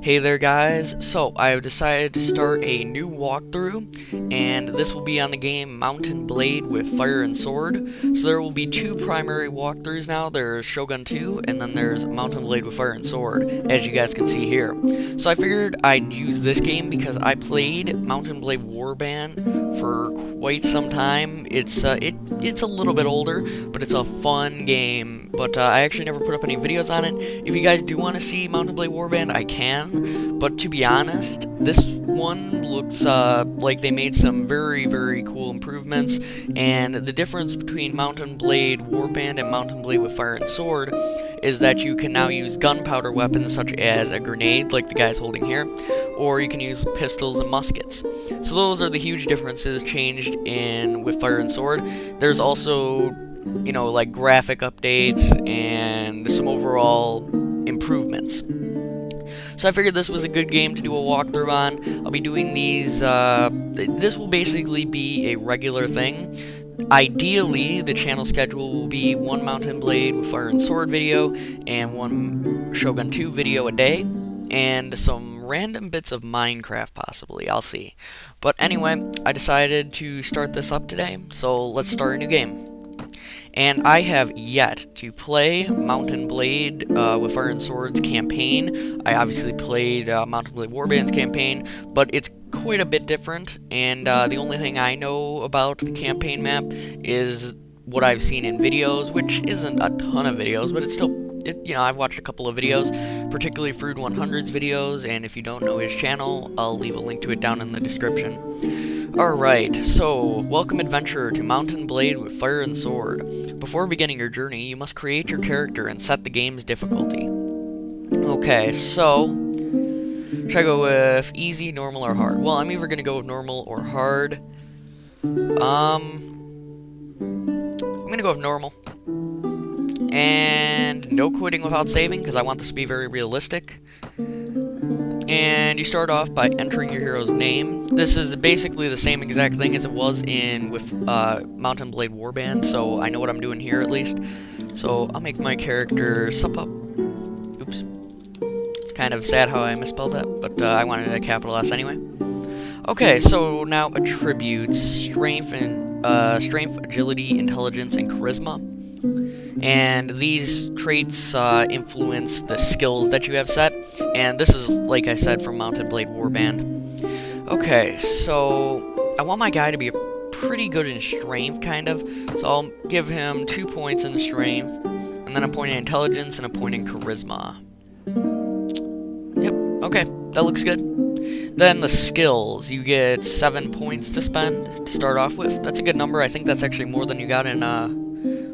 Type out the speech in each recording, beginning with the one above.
Hey there guys, so I've decided to start a new walkthrough, and this will be on the game Mount and Blade with Fire and Sword. So there will be two primary walkthroughs now. There's Shogun 2, and then there's Mount and Blade with Fire and Sword, as you guys can see here. So I figured I'd use this game because I played Mount and Blade Warband for quite some time. It's a little bit older, but it's a fun game. But I actually never put up any videos on it. If you guys do want to see Mount and Blade Warband, I can. But to be honest, this one looks like they made some very, very cool improvements. And the difference between Mount and Blade Warband and Mount and Blade with Fire and Sword is that you can now use gunpowder weapons such as a grenade, like the guy's holding here, or you can use pistols and muskets. So those are the huge differences changed in with Fire and Sword. There's also, you know, like graphic updates and some overall improvements. So I figured this was a good game to do a walkthrough on. I'll be doing these, this will basically be a regular thing. Ideally, the channel schedule will be one Mount and Blade with Fire and Sword video, and one Shogun 2 video a day, and some random bits of Minecraft possibly, I'll see. But anyway, I decided to start this up today, so let's start a new game. And I have yet to play Mount and Blade with Fire and Sword's campaign. I obviously played Mount and Blade Warband's campaign, but it's quite a bit different, and the only thing I know about the campaign map is what I've seen in videos, which isn't a ton of videos, but it's still, you know, I've watched a couple of videos, particularly Fruit 100's videos, and if you don't know his channel, I'll leave a link to it down in the description. Alright, so, welcome adventurer to Mount and Blade with Fire and Sword. Before beginning your journey, you must create your character and set the game's difficulty. Okay, so, should I go with easy, normal, or hard? Well, I'm either going to go with normal or hard. I'm going to go with normal. And no quitting without saving, because I want this to be very realistic. And you start off by entering your hero's name. This is basically the same exact thing as it was with Mount and Blade Warband, so I know what I'm doing here at least. So I'll make my character Sup-Up. Oops. It's kind of sad how I misspelled that, but I wanted a capital S anyway. Okay, so now attributes: strength, agility, intelligence, and charisma. And these traits influence the skills that you have set, and this is, like I said, from Mount and Blade Warband. Okay, so I want my guy to be pretty good in strength, kind of, so I'll give him 2 points in the strength, and then a point in intelligence and a point in charisma. Yep, okay, that looks good. Then the skills, you get 7 points to spend to start off with. That's a good number. I think that's actually more than you got in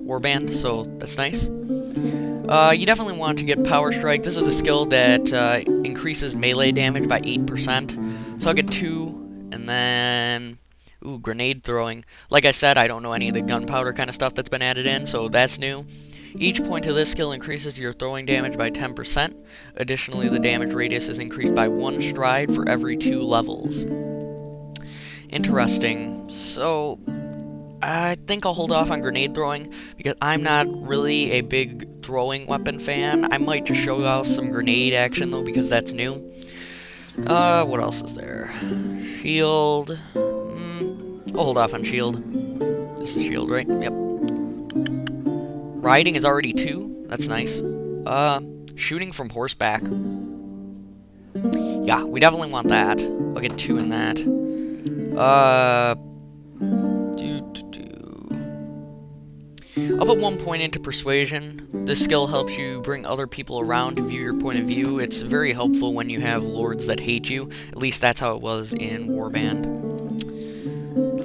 Warband, so that's nice. You definitely want to get Power Strike. This is a skill that increases melee damage by 8%. So I'll get 2, and then... Ooh, grenade throwing. Like I said, I don't know any of the gunpowder kind of stuff that's been added in, so that's new. Each point of this skill increases your throwing damage by 10%. Additionally, the damage radius is increased by 1 stride for every 2 levels. Interesting. So... I think I'll hold off on grenade throwing, because I'm not really a big throwing weapon fan. I might just show off some grenade action, though, because that's new. What else is there? Shield. I'll hold off on shield. This is shield, right? Yep. Riding is already 2. That's nice. Shooting from horseback. Yeah, we definitely want that. I'll get 2 in that. I'll put 1 point into persuasion. This skill helps you bring other people around to view your point of view. It's very helpful when you have lords that hate you. At least that's how it was in Warband.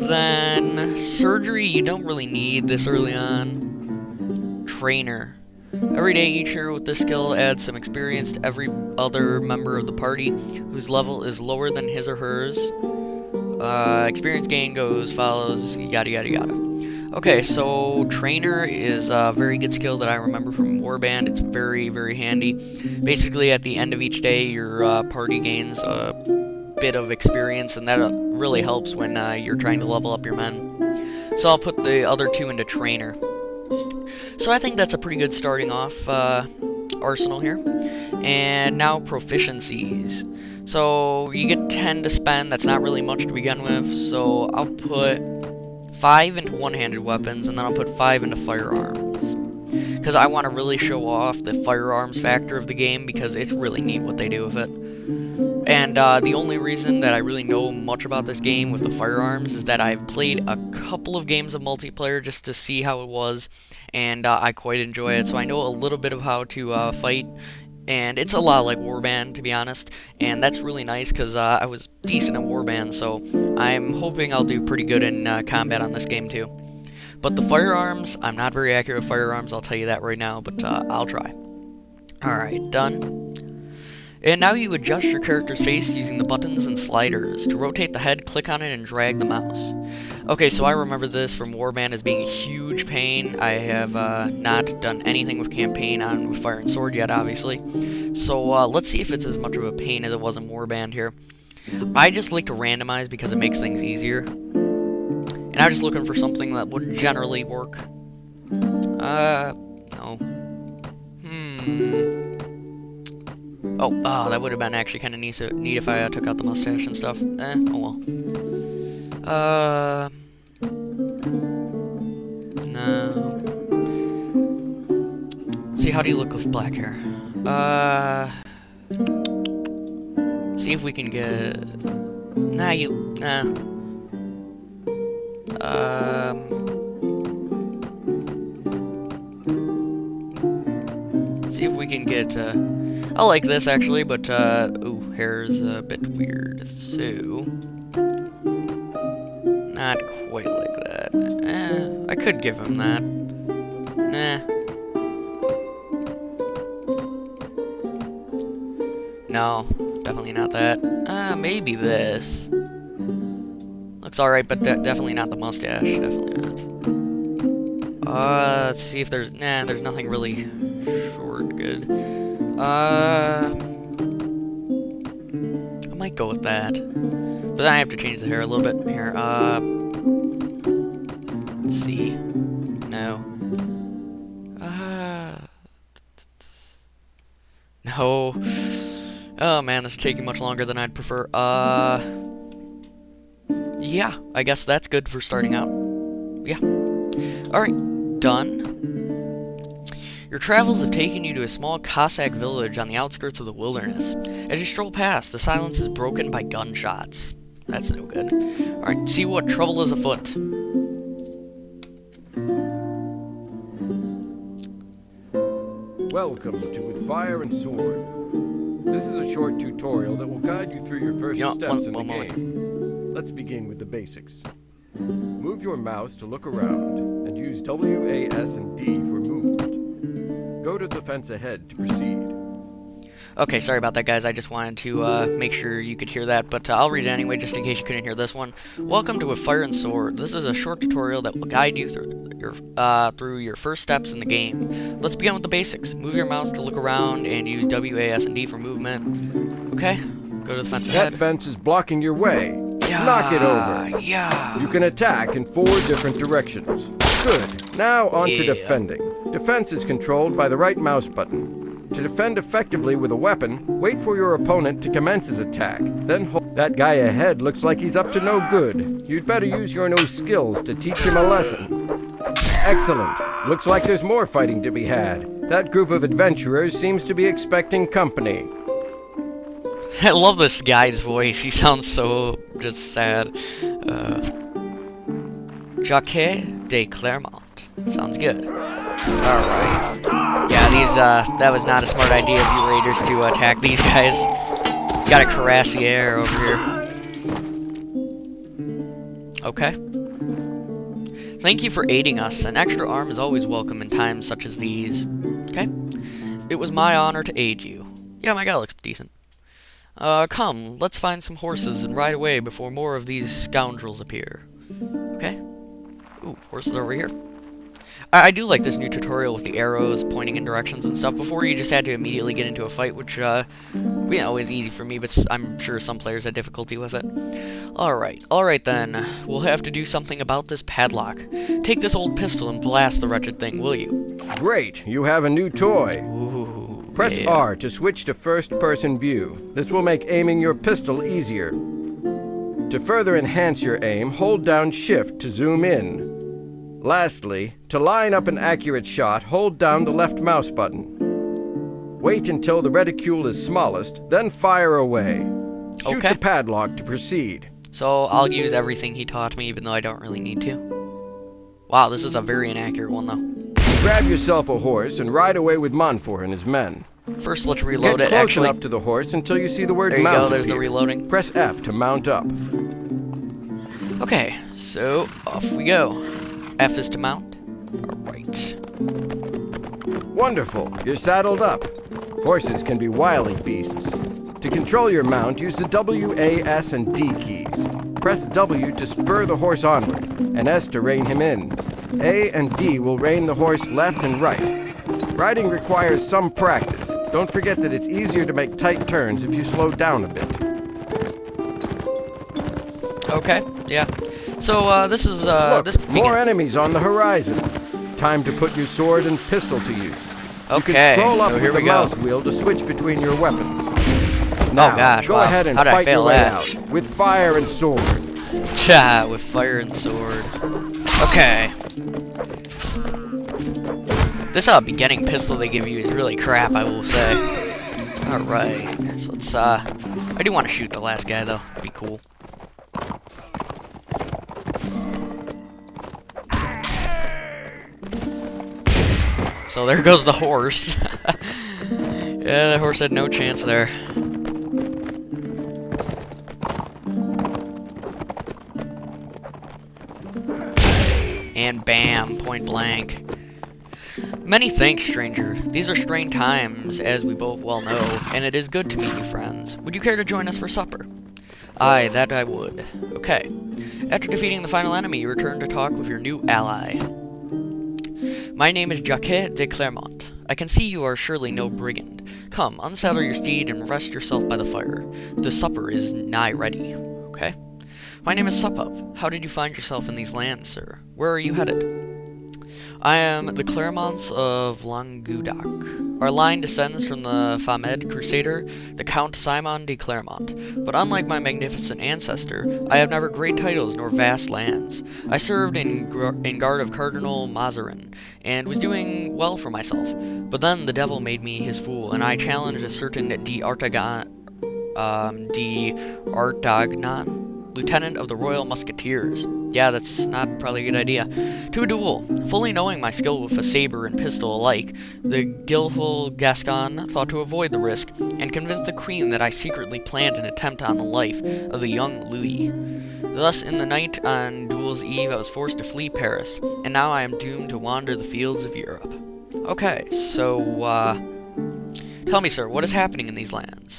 Then, surgery, you don't really need this early on. Trainer. Every day, each hero with this skill adds some experience to every other member of the party whose level is lower than his or hers. Experience gain follows, yada yada yada. Okay, so Trainer is a very good skill that I remember from Warband. It's very, very handy. Basically, at the end of each day, your party gains a bit of experience, and that really helps when you're trying to level up your men. So I'll put the other 2 into Trainer. So I think that's a pretty good starting off arsenal here. And now proficiencies. So you get 10 to spend. That's not really much to begin with. So I'll put 5 into one-handed weapons, and then I'll put 5 into firearms. Because I want to really show off the firearms factor of the game, because it's really neat what they do with it. And the only reason that I really know much about this game with the firearms is that I've played a couple of games of multiplayer just to see how it was, and I quite enjoy it. So I know a little bit of how to fight, and it's a lot like Warband, to be honest, and that's really nice because I was decent at Warband, so I'm hoping I'll do pretty good in combat on this game too. But the firearms, I'm not very accurate with firearms, I'll tell you that right now, but I'll try. Alright, done. And now you adjust your character's face using the buttons and sliders. To rotate the head, click on it and drag the mouse. Okay, so I remember this from Warband as being a huge pain. I have not done anything with campaign on with Fire and Sword yet, obviously. So let's see if it's as much of a pain as it was in Warband here. I just like to randomize because it makes things easier. And I'm just looking for something that would generally work. No. Oh, that would have been actually kind of neat if I took out the mustache and stuff. Oh well. No. See, how do you look with black hair? See if we can get... Nah. See if we can get, I like this actually, but, ooh, hair's a bit weird, so... Not quite like that. I could give him that. Nah. No, definitely not that. Maybe this. Looks alright, but definitely not the mustache. Definitely not. Let's see if there's... Nah, there's nothing really short good. I might go with that. But then I have to change the hair a little bit. Here, let's see. No. No. Oh man, this is taking much longer than I'd prefer. Yeah, I guess that's good for starting out. Yeah. Alright, done. Your travels have taken you to a small Cossack village on the outskirts of the wilderness. As you stroll past, the silence is broken by gunshots. That's no good. Alright, see what trouble is afoot. Welcome to With Fire and Sword. This is a short tutorial that will guide you through your first steps in the game. Let's begin with the basics. Move your mouse to look around, and use W, A, S, and D for movement. Go to the fence ahead to proceed. Okay, sorry about that, guys. I just wanted to make sure you could hear that, but I'll read it anyway, just in case you couldn't hear this one. Welcome to With Fire and Sword. This is a short tutorial that will guide you through your first steps in the game. Let's begin with the basics. Move your mouse to look around, and use W, A, S, and D for movement. Okay, go to the fence ahead. That fence is blocking your way. Yeah, knock it over. Yeah. You can attack in 4 different directions. Good. Now on to defending. Defense is controlled by the right mouse button. To defend effectively with a weapon, wait for your opponent to commence his attack. Then hold. That guy ahead looks like he's up to no good. You'd better use your new skills to teach him a lesson. Excellent. Looks like there's more fighting to be had. That group of adventurers seems to be expecting company. I love this guy's voice. He sounds so just sad. Jacques de Clermont. Sounds good. Alright. Yeah, that was not a smart idea of you raiders to attack these guys. Got a cuirassier over here. Okay. Thank you for aiding us. An extra arm is always welcome in times such as these. Okay. It was my honor to aid you. Yeah, my guy looks decent. Come, let's find some horses and ride away before more of these scoundrels appear. Okay. Ooh, horses over here. I do like this new tutorial with the arrows pointing in directions and stuff. Before, you just had to immediately get into a fight, which, you know, is easy for me, but I'm sure some players had difficulty with it. Alright then. We'll have to do something about this padlock. Take this old pistol and blast the wretched thing, will you? Great, you have a new toy. Ooh. Press Yeah. R to switch to first-person view. This will make aiming your pistol easier. To further enhance your aim, hold down Shift to zoom in. Lastly, to line up an accurate shot, hold down the left mouse button. Wait until the reticule is smallest, then fire away. Shoot Okay. the padlock to proceed. So I'll use everything he taught me, even though I don't really need to. Wow, this is a very inaccurate one, though. Grab yourself a horse and ride away with Monfor and his men. First, let's reload Get it. close Actually, enough to the horse until you see the word there you mount go. There's the appear. reloading. Press F to mount up. Okay, so off we go. F is to mount. All right. Wonderful, you're saddled up. Horses can be wily beasts. To control your mount, use the W, A, S, and D keys. Press W to spur the horse onward, and S to rein him in. A and D will rein the horse left and right. Riding requires some practice. Don't forget that it's easier to make tight turns if you slow down a bit. Okay, yeah. So this is Look, this more enemies on the horizon. Time to put your sword and pistol to use. You Okay, can scroll up so with here the we go. mouse wheel to switch between your weapons. Now, gosh, go wow. ahead and How'd I fight fail your way that? out with fire and sword. Cha, with fire and sword. Okay. This beginning pistol they give you is really crap, I will say. Alright, so let's I do want to shoot the last guy though. Be cool. So there goes the horse. Yeah, the horse had no chance there. And bam, point blank. Many thanks, stranger. These are strange times, as we both well know, and it is good to meet you, friends. Would you care to join us for supper? Aye, that I would. Okay. After defeating the final enemy, you return to talk with your new ally. My name is Jacques de Clermont. I can see you are surely no brigand. Come, unsaddle your steed and rest yourself by the fire. The supper is nigh ready. Okay? My name is Supup. How did you find yourself in these lands, sir? Where are you headed? I am the Clermonts of Languedoc. Our line descends from the famed crusader, the Count Simon de Clermont. But unlike my magnificent ancestor, I have never great titles nor vast lands. I served in guard of Cardinal Mazarin, and was doing well for myself. But then the devil made me his fool, and I challenged a certain D'Artagnan, Lieutenant of the Royal Musketeers. Yeah, that's not probably a good idea. To a duel. Fully knowing my skill with a saber and pistol alike, the guileful Gascon thought to avoid the risk, and convinced the queen that I secretly planned an attempt on the life of the young Louis. Thus, in the night on duel's eve, I was forced to flee Paris, and now I am doomed to wander the fields of Europe. Okay, so, tell me, sir, what is happening in these lands?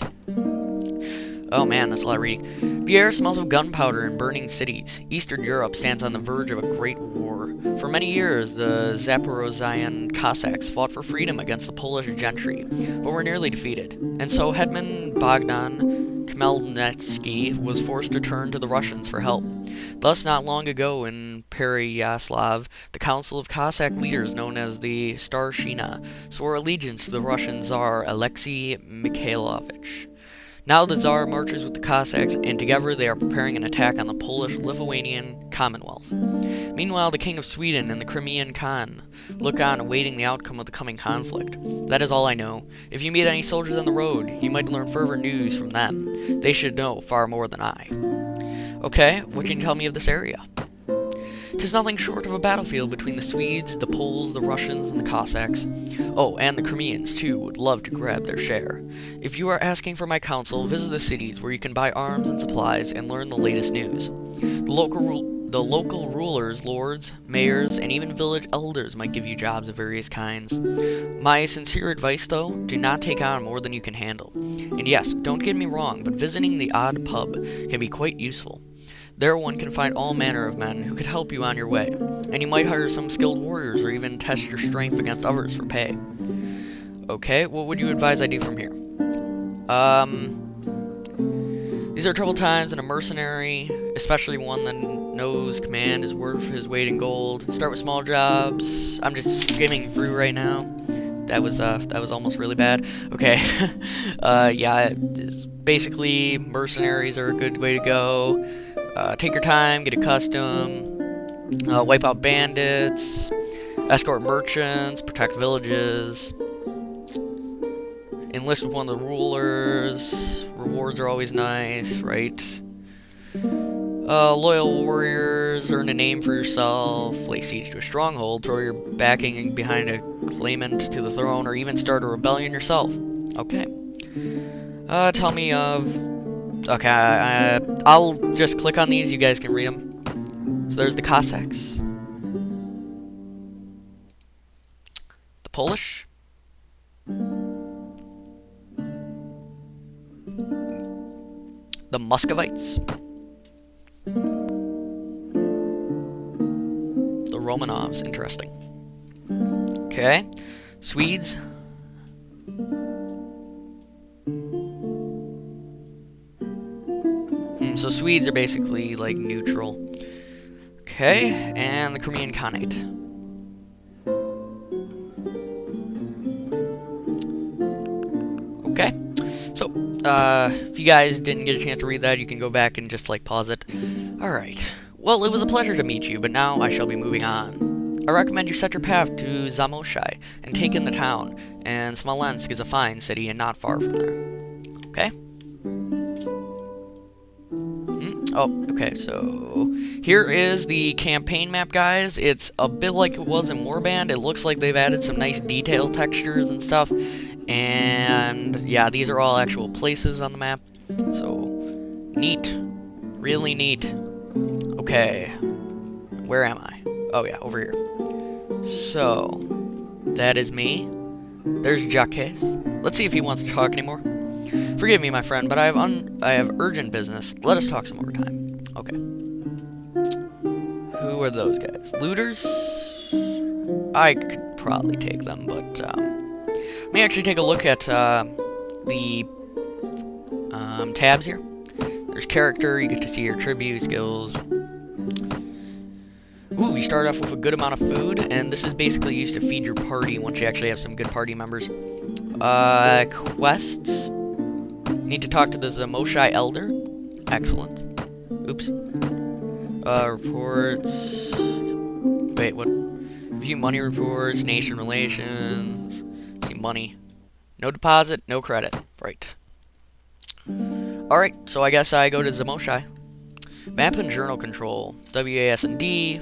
Oh man, that's a lot of reading. The air smells of gunpowder and burning cities. Eastern Europe stands on the verge of a great war. For many years, the Zaporozhian Cossacks fought for freedom against the Polish gentry, but were nearly defeated. And so Hetman Bogdan Khmelnytsky was forced to turn to the Russians for help. Thus, not long ago in Pereyaslav, the Council of Cossack leaders, known as the Starshina, swore allegiance to the Russian Tsar Alexei Mikhailovich. Now the Tsar marches with the Cossacks, and together they are preparing an attack on the Polish-Lithuanian Commonwealth. Meanwhile, the King of Sweden and the Crimean Khan look on, awaiting the outcome of the coming conflict. That is all I know. If you meet any soldiers on the road, you might learn further news from them. They should know far more than I. Okay, what can you tell me of this area? 'Tis nothing short of a battlefield between the Swedes, the Poles, the Russians, and the Cossacks. Oh, and the Crimeans, too, would love to grab their share. If you are asking for my counsel, visit the cities where you can buy arms and supplies and learn the latest news. The local rulers, lords, mayors, and even village elders might give you jobs of various kinds. My sincere advice, though, do not take on more than you can handle. And yes, don't get me wrong, but visiting the odd pub can be quite useful. There one can find all manner of men who could help you on your way, and you might hire some skilled warriors or even test your strength against others for pay. Okay, what would you advise I do from here? These are troubled times, and a mercenary, especially one that knows command is worth his weight in gold. Start with small jobs. I'm just skimming through right now. that was almost really bad. Okay, yeah, basically mercenaries are a good way to go. Take your time, get a custom, wipe out bandits, escort merchants, protect villages, enlist with one of the rulers. Rewards are always nice, right? Loyal warriors, earn a name for yourself, lay siege to a stronghold, throw your backing behind a claimant to the throne, or even start a rebellion yourself. Okay. Tell me of... Okay, I'll just click on these, you guys can read them. So there's the Cossacks. The Polish. The Muscovites. The Romanovs, interesting. Okay. Swedes. So Swedes are basically like neutral. Okay, and the Crimean Khanate. Okay. So, if you guys didn't get a chance to read that, you can go back and just, like, pause it. Alright. Well, it was a pleasure to meet you, but now I shall be moving on. I recommend you set your path to Zamoshai and take in the town, and Smolensk is a fine city and not far from there. Okay? Oh, okay, so here is the campaign map, guys. It's a bit like it was in Warband. It looks like they've added some nice detail textures and stuff. And yeah, these are all actual places on the map. So, neat. Really neat. Okay. Where am I? Oh yeah, over here. So, that is me. There's Jacques. Let's see if he wants to talk anymore. Forgive me, my friend, but I have urgent business. Let us talk some more time. Okay. Who are those guys? Looters? I could probably take them, but let me actually take a look at the tabs here. There's character. You get to see your tribute skills. Ooh, you start off with a good amount of food, and this is basically used to feed your party once you actually have some good party members. Quests. Need to talk to the Zamoshai Elder. Excellent. Oops. Reports. Wait, what? View money reports, nation relations. See money. No deposit, no credit. Right. Alright, so I guess I go to Zamoshai. Map and journal control. WAS and D.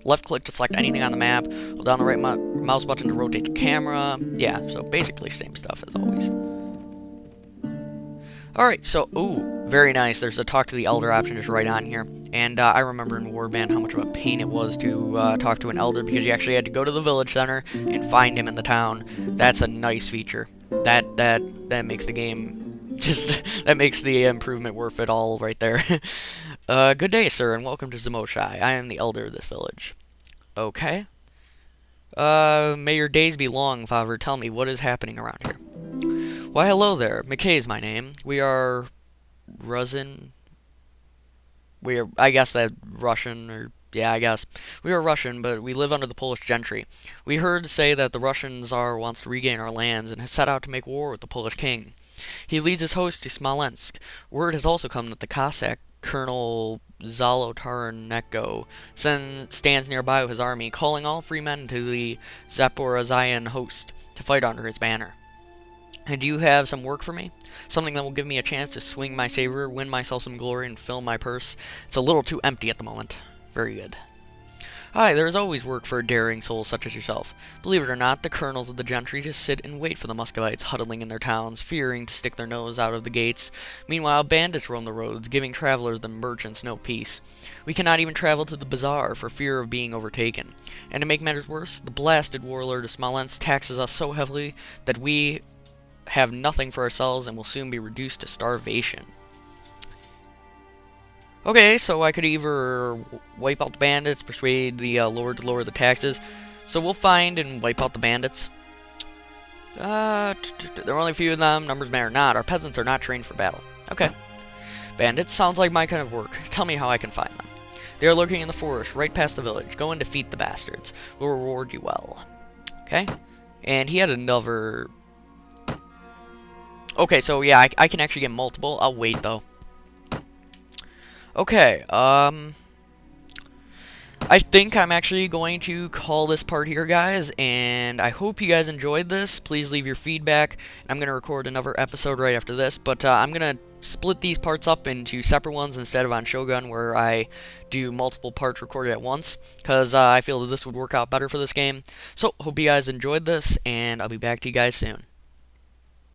Left click to select anything on the map. Hold down the right mouse button to rotate the camera. Yeah, so basically same stuff as always. Alright, so, ooh, very nice. There's a talk to the elder option just right on here. And I remember in Warband how much of a pain it was to talk to an elder because you actually had to go to the village center and find him in the town. That's a nice feature. That makes the game just, that makes the improvement worth it all right there. Good day, sir, and welcome to Zamoshai. I am the elder of this village. Okay. May your days be long, Father. Tell me, what is happening around here? Why, hello there. McKay is my name. We are Russian. We are, I guess that Russian, or, yeah, I guess. We are Russian, but we live under the Polish gentry. We heard say that the Russian Tsar wants to regain our lands and has set out to make war with the Polish king. He leads his host to Smolensk. Word has also come that the Cossack Colonel Zolotarnenko stands nearby with his army, calling all free men to the Zaporizhian host to fight under his banner. And do you have some work for me? Something that will give me a chance to swing my saber, win myself some glory, and fill my purse? It's a little too empty at the moment. Very good. Aye, there is always work for a daring soul such as yourself. Believe it or not, the colonels of the gentry just sit and wait for the Muscovites huddling in their towns, fearing to stick their nose out of the gates. Meanwhile, bandits roam the roads, giving travelers and merchants no peace. We cannot even travel to the bazaar for fear of being overtaken. And to make matters worse, the blasted warlord of Smolensk taxes us so heavily that we have nothing for ourselves and will soon be reduced to starvation. Okay, so I could either wipe out the bandits, persuade the lord to lower the taxes. So we'll find and wipe out the bandits. There are only a few of them, numbers matter not. Our peasants are not trained for battle. Okay. Bandits, sounds like my kind of work. Tell me how I can find them. They are lurking in the forest, right past the village. Go and defeat the bastards. We'll reward you well. Okay? And he had another... Okay, so yeah, I can actually get multiple. I'll wait, though. Okay, I think I'm actually going to call this part here, guys, and I hope you guys enjoyed this. Please leave your feedback. I'm going to record another episode right after this, but I'm going to split these parts up into separate ones instead of on Shogun, where I do multiple parts recorded at once, because I feel that this would work out better for this game. So, hope you guys enjoyed this, and I'll be back to you guys soon.